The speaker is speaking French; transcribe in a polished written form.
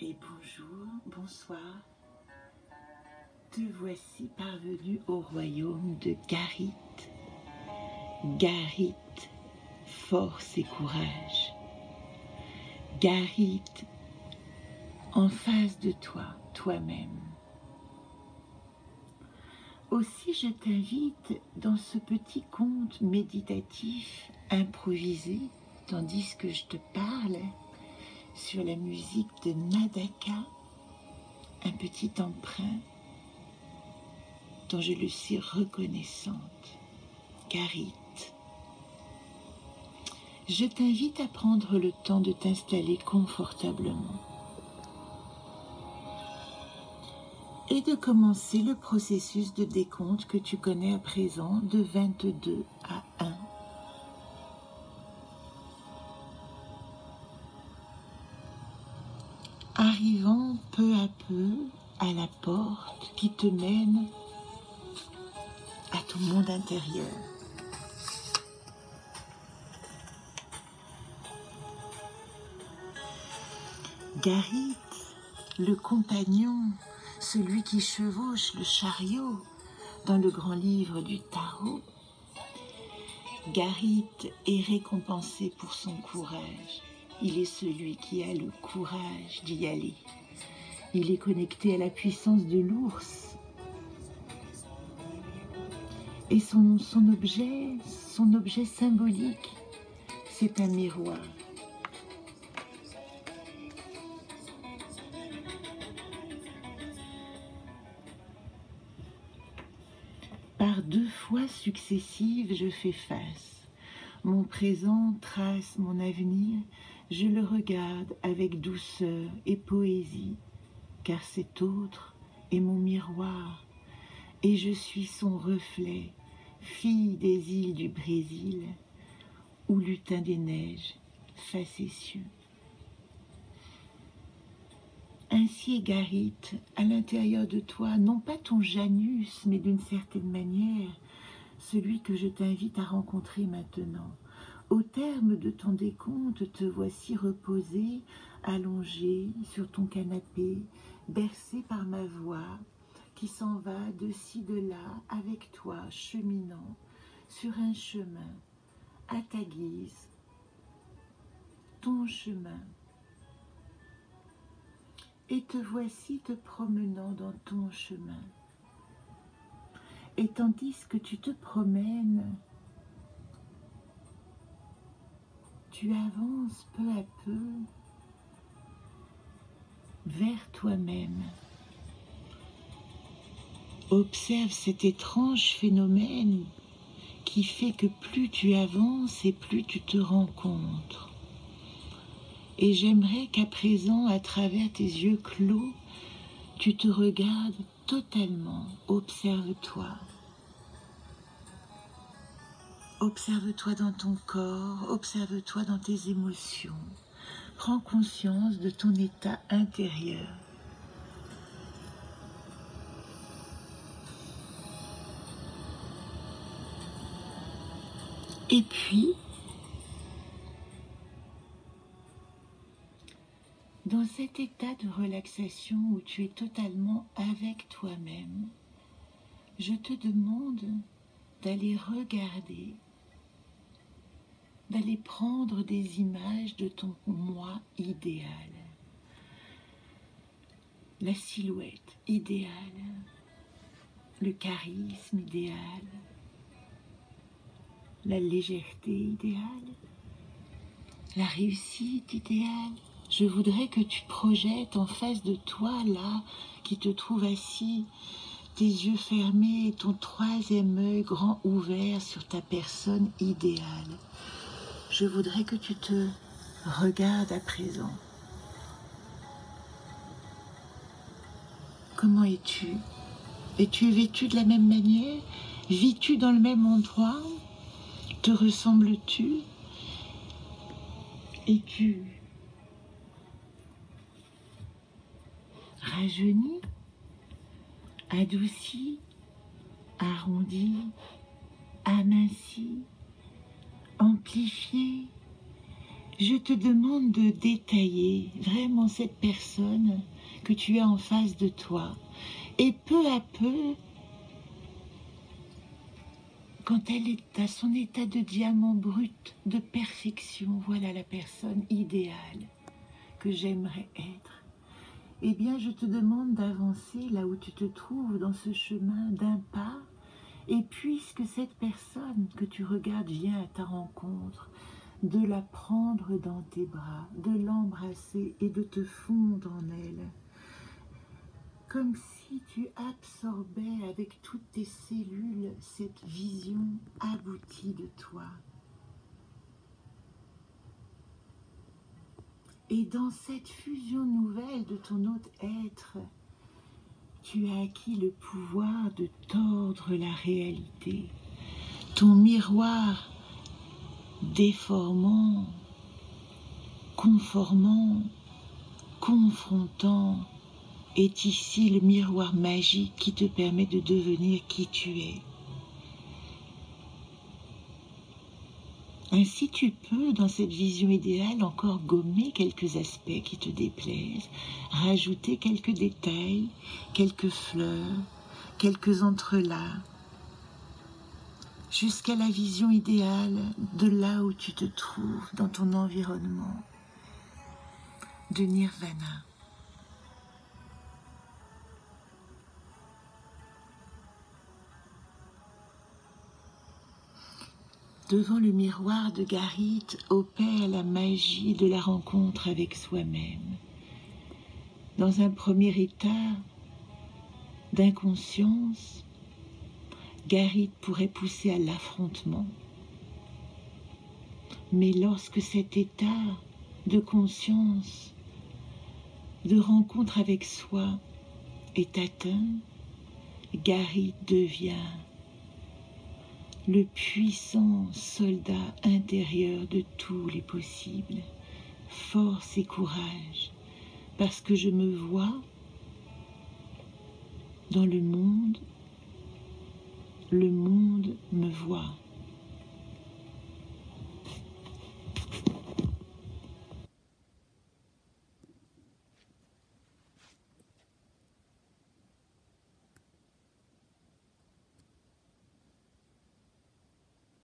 et bonjour, bonsoir. Te voici parvenu au royaume de Garit. Garit, force et courage. Garit, en face de toi, toi-même. Aussi, je t'invite dans ce petit conte méditatif improvisé, tandis que je te parle, sur la musique de Nadaka, un petit emprunt dont je le suis reconnaissante. Garit. Je t'invite à prendre le temps de t'installer confortablement et de commencer le processus de décompte que tu connais à présent de 22 à 1. Arrivant peu à peu à la porte qui te mène à ton monde intérieur. Garit, le compagnon, celui qui chevauche le chariot dans le grand livre du tarot. Garit est récompensé pour son courage. Il est celui qui a le courage d'y aller. Il est connecté à la puissance de l'ours. Et son objet symbolique, c'est un miroir. Par 2 fois successives, je fais face. Mon présent trace mon avenir, je le regarde avec douceur et poésie, car cet autre est mon miroir, et je suis son reflet, fille des îles du Brésil, ou lutin des neiges, facétieux. Ainsi est Garit, à l'intérieur de toi, non pas ton Janus, mais d'une certaine manière, celui que je t'invite à rencontrer maintenant. Au terme de ton décompte, te voici reposé, allongé sur ton canapé, bercé par ma voix, qui s'en va de ci, de là, avec toi, cheminant sur un chemin, à ta guise, ton chemin. Et te voici te promenant dans ton chemin. Et tandis que tu te promènes, tu avances peu à peu vers toi-même. Observe cet étrange phénomène qui fait que plus tu avances et plus tu te rencontres. Et j'aimerais qu'à présent, à travers tes yeux clos, tu te regardes totalement. Observe-toi. Observe-toi dans ton corps, observe-toi dans tes émotions. Prends conscience de ton état intérieur. Et puis, dans cet état de relaxation où tu es totalement avec toi-même, je te demande d'aller regarder, d'aller prendre des images de ton moi idéal, la silhouette idéale, le charisme idéal, la légèreté idéale, la réussite idéale. Je voudrais que tu projettes en face de toi, là, qui te trouve assis, tes yeux fermés et ton 3e œil grand ouvert sur ta personne idéale. Je voudrais que tu te regardes à présent. Comment es-tu? Es-tu vêtu de la même manière? Vis-tu dans le même endroit? Te ressembles-tu? Es-tu rajeuni, adouci, arrondi, aminci, amplifié, Je te demande de détailler vraiment cette personne que tu as en face de toi. Et peu à peu, quand elle est à son état de diamant brut, de perfection, voilà la personne idéale que j'aimerais être. Eh bien, je te demande d'avancer là où tu te trouves dans ce chemin d'un pas. Et puisque cette personne que tu regardes vient à ta rencontre, de la prendre dans tes bras, de l'embrasser et de te fondre en elle, comme si tu absorbais avec toutes tes cellules cette vision aboutie de toi. Et dans cette fusion nouvelle de ton autre être, tu as acquis le pouvoir de tordre la réalité. Ton miroir déformant, conformant, confrontant, est ici le miroir magique qui te permet de devenir qui tu es. Ainsi tu peux, dans cette vision idéale, encore gommer quelques aspects qui te déplaisent, rajouter quelques détails, quelques fleurs, quelques entrelacs, jusqu'à la vision idéale de là où tu te trouves, dans ton environnement, de Nirvana. Devant le miroir de Garit opère la magie de la rencontre avec soi-même. Dans un premier état d'inconscience, Garit pourrait pousser à l'affrontement. Mais lorsque cet état de conscience, de rencontre avec soi est atteint, Garit devient le puissant soldat intérieur de tous les possibles. Force et courage, parce que je me vois dans le monde me voit.